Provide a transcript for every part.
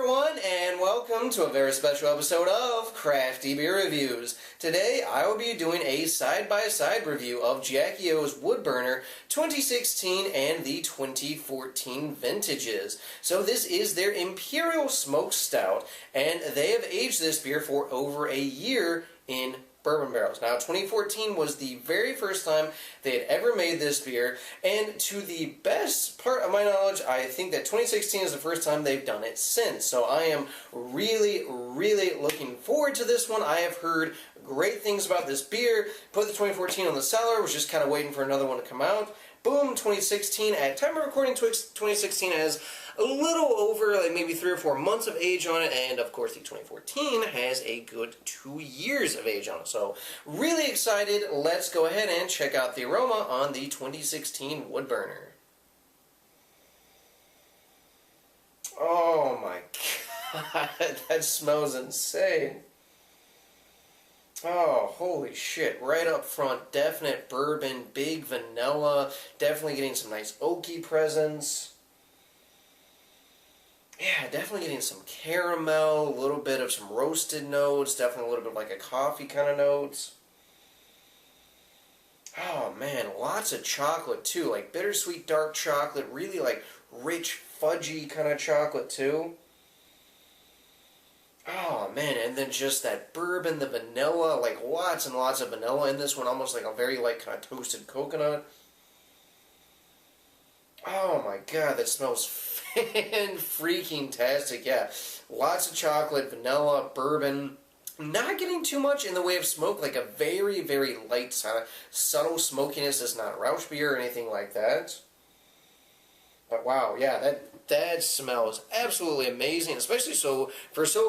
everyone, and welcome to a very special episode of Crafty Beer Reviews. Today, I will be doing a side-by-side review of Jackie O's Woodburner 2016 and the 2014 vintages. So this is their Imperial Smoked Stout, and they have aged this beer for over a year in bourbon barrels. Now, 2014 was the very first time they had ever made this beer, and to the best part of my knowledge, I think that 2016 is the first time they've done it since. So I am really looking forward to this one. I have heard great things about this beer. Put the 2014 on the cellar, was just kind of waiting for another one to come out. Boom, 2016. At time of recording, 2016 has a little over, like maybe 3 or 4 months of age on it, and of course the 2014 has a good 2 years of age on it. So really excited. Let's go ahead and check out the aroma on the 2016 Woodburner. Oh my god, that smells insane. Oh, holy shit. Right up front, definite bourbon, big vanilla, definitely getting some nice oaky presence. Yeah, definitely getting some caramel, a little bit of some roasted notes, definitely a little bit like a coffee kind of notes. Oh man, lots of chocolate too, like bittersweet dark chocolate, really like rich, fudgy kind of chocolate too. Oh man, and then just that bourbon, the vanilla, like lots and lots of vanilla in this one, almost like a very light kind of toasted coconut. Oh my god, that smells fan-freaking-tastic, yeah. Lots of chocolate, vanilla, bourbon. Not getting too much in the way of smoke, like a very light, subtle smokiness. It's not Rauch beer or anything like that. But wow, yeah, that smells absolutely amazing, especially so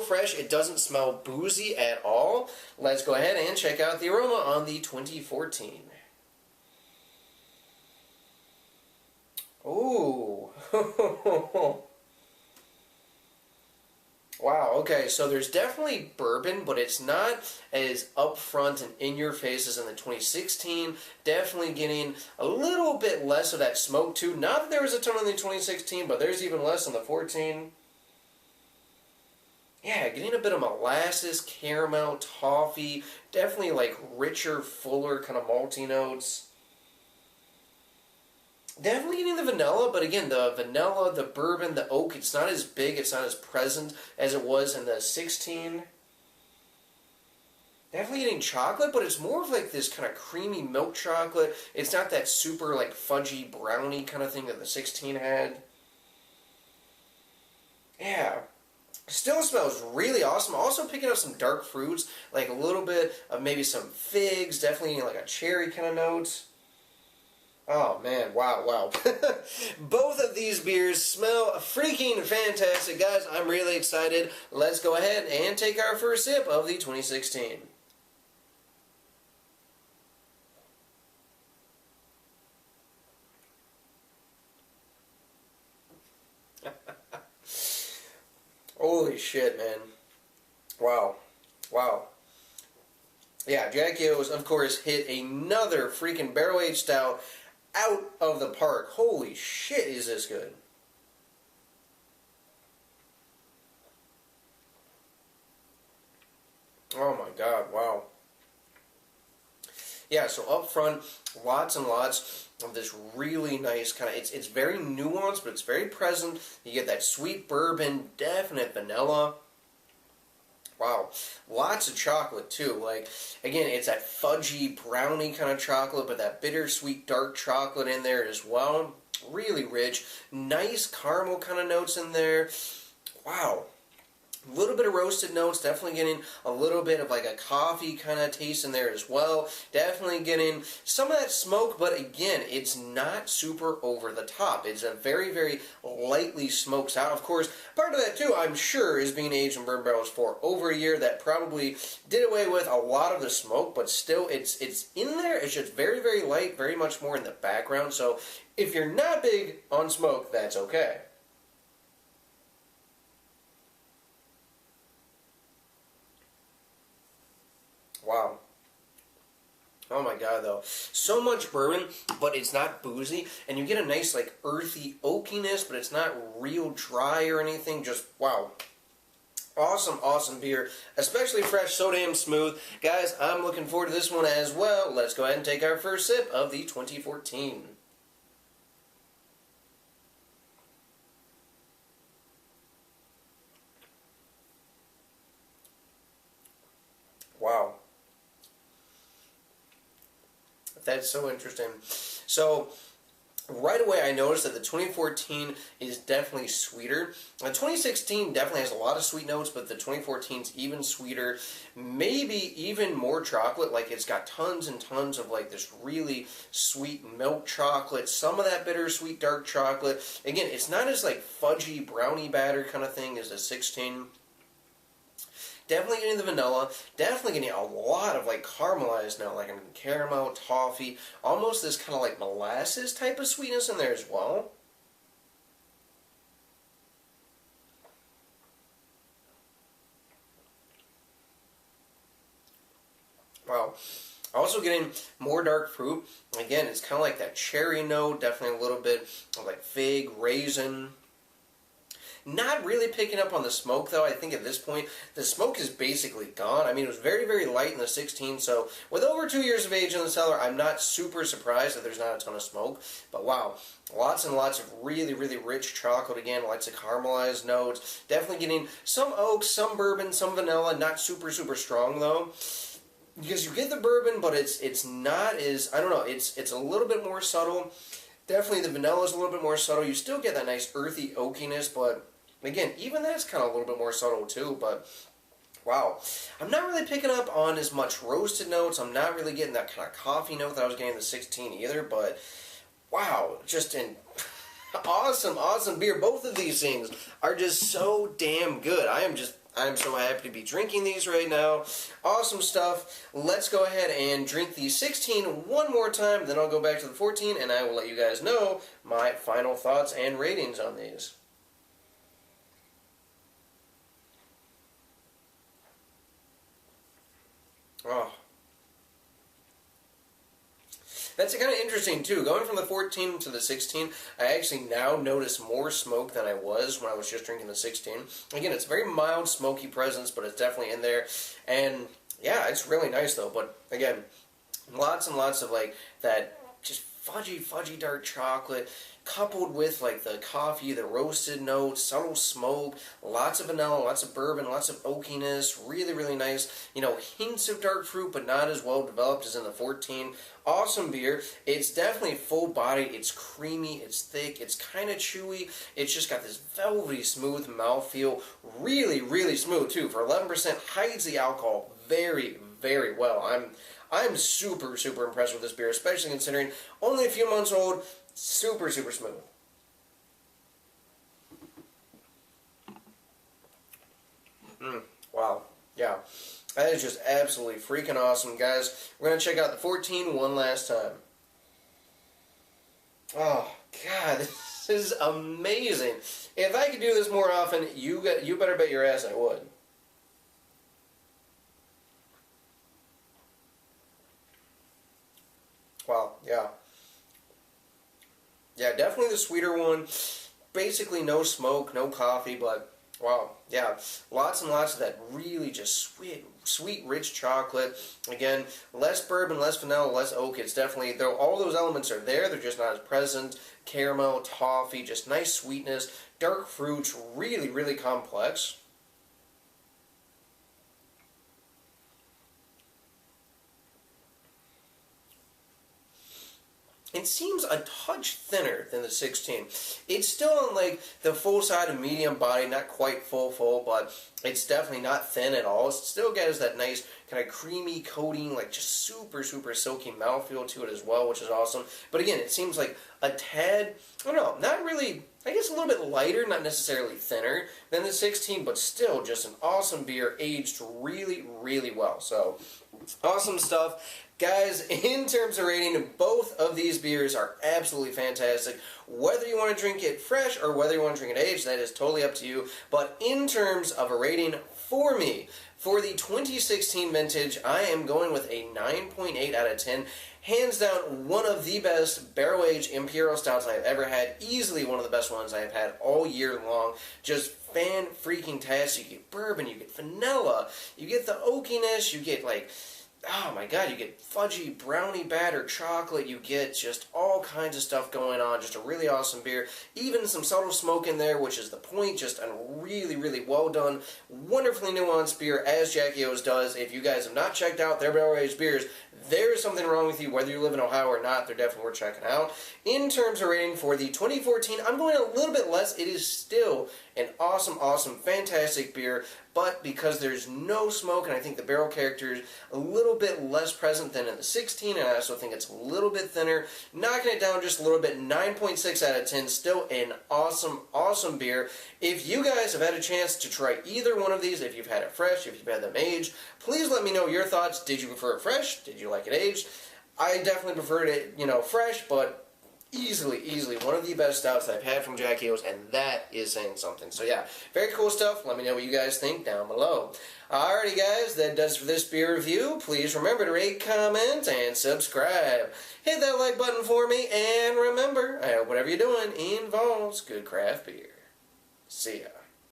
fresh, it doesn't smell boozy at all. Let's go ahead and check out the aroma on the 2014. Ooh. Wow, okay, so there's definitely bourbon, but it's not as upfront and in-your-face as in the 2016. Definitely getting a little bit less of that smoke, too. Not that there was a ton in the 2016, but there's even less in the 14. Yeah, getting a bit of molasses, caramel, toffee. Definitely, like, richer, fuller kind of malty notes. Definitely getting the vanilla, but again, the vanilla, the bourbon, the oak, it's not as big, it's not as present as it was in the 16. Definitely getting chocolate, but it's more of like this kind of creamy milk chocolate. It's not that super like fudgy brownie kind of thing that the 16 had. Yeah. Still smells really awesome. Also picking up some dark fruits, like a little bit of maybe some figs, definitely like a cherry kind of note. Oh man, wow. Both of these beers smell freaking fantastic. Guys, I'm really excited. Let's go ahead and take our first sip of the 2016. Holy shit, man. Wow. Yeah, Jackie O's, of course, hit another freaking barrel-aged stout out of the park. Holy shit, is this good. Oh my god, wow. Yeah, so up front, lots and lots of this really nice kind of, it's very nuanced, but it's very present. You get that sweet bourbon, definite vanilla. Wow, lots of chocolate too. Like, again, it's that fudgy, brownie kind of chocolate, but that bittersweet dark chocolate in there as well. Really rich. Nice caramel kind of notes in there. Wow. A little bit of roasted notes, definitely getting a little bit of like a coffee kind of taste in there as well. Definitely getting some of that smoke, but again, it's not super over the top. It's a very lightly smoked out. Of course, part of that too, I'm sure, is being aged in bourbon barrels for over a year. That probably did away with a lot of the smoke, but still, it's in there. It's just very light, very much more in the background. So if you're not big on smoke, that's okay. Wow. Oh my god, though. So much bourbon, but it's not boozy. And you get a nice, like, earthy oakiness, but it's not real dry or anything. Just, wow. Awesome, awesome beer, especially fresh, so damn smooth. Guys, I'm looking forward to this one as well. Let's go ahead and take our first sip of the 2014. Wow. That's so interesting. So, right away I noticed that the 2014 is definitely sweeter. The 2016 definitely has a lot of sweet notes, but the 2014 is even sweeter. Maybe even more chocolate, like it's got tons and tons of like this really sweet milk chocolate, some of that bittersweet dark chocolate. Again, it's not as like fudgy brownie batter kind of thing as the 16. Definitely getting the vanilla, definitely getting a lot of like caramelized now, like caramel, toffee, almost this kind of like molasses type of sweetness in there as well. Wow. Also getting more dark fruit. Again, it's kind of like that cherry note, definitely a little bit of like fig, raisin. Not really picking up on the smoke, though. I think at this point, the smoke is basically gone. I mean, it was very, very light in the 16, so with over 2 years of age in the cellar, I'm not super surprised that there's not a ton of smoke. But wow, lots and lots of really, really rich chocolate again, lots of caramelized notes. Definitely getting some oak, some bourbon, some vanilla. Not super, super strong, though. Because you get the bourbon, but it's not as, I don't know, it's a little bit more subtle. Definitely the vanilla is a little bit more subtle. You still get that nice earthy oakiness, but again, even that's kind of a little bit more subtle too, but wow. I'm not really picking up on as much roasted notes. I'm not really getting that kind of coffee note that I was getting in the 16 either, but wow, just an awesome, awesome beer. Both of these things are just so damn good. I'm so happy to be drinking these right now. Awesome stuff. Let's go ahead and drink the 16 one more time, then I'll go back to the 14, and I will let you guys know my final thoughts and ratings on these. Oh. That's kind of interesting, too. Going from the 14 to the 16, I actually now notice more smoke than I was when I was just drinking the 16. Again, it's very mild, smoky presence, but it's definitely in there. And, yeah, it's really nice, though. But, again, lots and lots of, like, that just fudgy dark chocolate, coupled with like the coffee, the roasted notes, subtle smoke, lots of vanilla, lots of bourbon, lots of oakiness, really, really nice, you know, hints of dark fruit, but not as well developed as in the 14. Awesome beer. It's definitely full bodied, it's creamy, it's thick, it's kind of chewy, it's just got this velvety smooth mouthfeel, really, really smooth too. For 11%, hides the alcohol very, very well. I'm super, super impressed with this beer, especially considering only a few months old. Super, super smooth. Wow. Yeah. That is just absolutely freaking awesome, guys. We're going to check out the 14 one last time. Oh, God. This is amazing. If I could do this more often, you better bet your ass I would. Wow. Yeah. Yeah, definitely the sweeter one. Basically no smoke, no coffee, but wow, yeah. Lots and lots of that really just sweet, rich chocolate. Again, less bourbon, less vanilla, less oak. It's definitely, though all those elements are there, they're just not as present. Caramel, toffee, just nice sweetness. Dark fruits, really, really complex. It seems a touch thinner than the 16. It's still on like the full side of medium body, not quite full, but it's definitely not thin at all. It still gets that nice kind of creamy coating, like just super, super silky mouthfeel to it as well, which is awesome. But again, it seems like a tad, I don't know, not really, I guess a little bit lighter, not necessarily thinner than the 16, but still just an awesome beer, aged really, really well. So, awesome stuff. Guys, in terms of rating, both of these beers are absolutely fantastic. Whether you want to drink it fresh or whether you want to drink it aged, that is totally up to you. But in terms of a rating, for me, for the 2016 vintage, I am going with a 9.8 out of 10. Hands down, one of the best barrel-aged Imperial Stouts I've ever had. Easily one of the best ones I've had all year long. Just fan-freaking-tastic. You get bourbon, you get vanilla, you get the oakiness, you get, like, oh my god, you get fudgy, brownie batter, chocolate, you get just all kinds of stuff going on. Just a really awesome beer. Even some subtle smoke in there, which is the point. Just a really, really well done, wonderfully nuanced beer, as Jackie O's does. If you guys have not checked out their barrel-aged beers, there is something wrong with you, whether you live in Ohio or not. They're definitely worth checking out. In terms of rating for the 2014, I'm going a little bit less. It is still an awesome, awesome, fantastic beer, but because there's no smoke, and I think the barrel character is a little bit less present than in the 16, and I also think it's a little bit thinner, knocking it down just a little bit, 9.6 out of 10, still an awesome, awesome beer. If you guys have had a chance to try either one of these, if you've had it fresh, if you've had them aged, please let me know your thoughts. Did you prefer it fresh? Did you like it aged? I definitely preferred it, fresh, but easily one of the best stouts I've had from Jackie O's, and that is saying something. So yeah, very cool stuff. Let me know what you guys think down below. Alrighty guys, that does it for this beer review. Please remember to rate, comment, and subscribe. Hit that like button for me, and remember, I hope whatever you're doing involves good craft beer. See ya.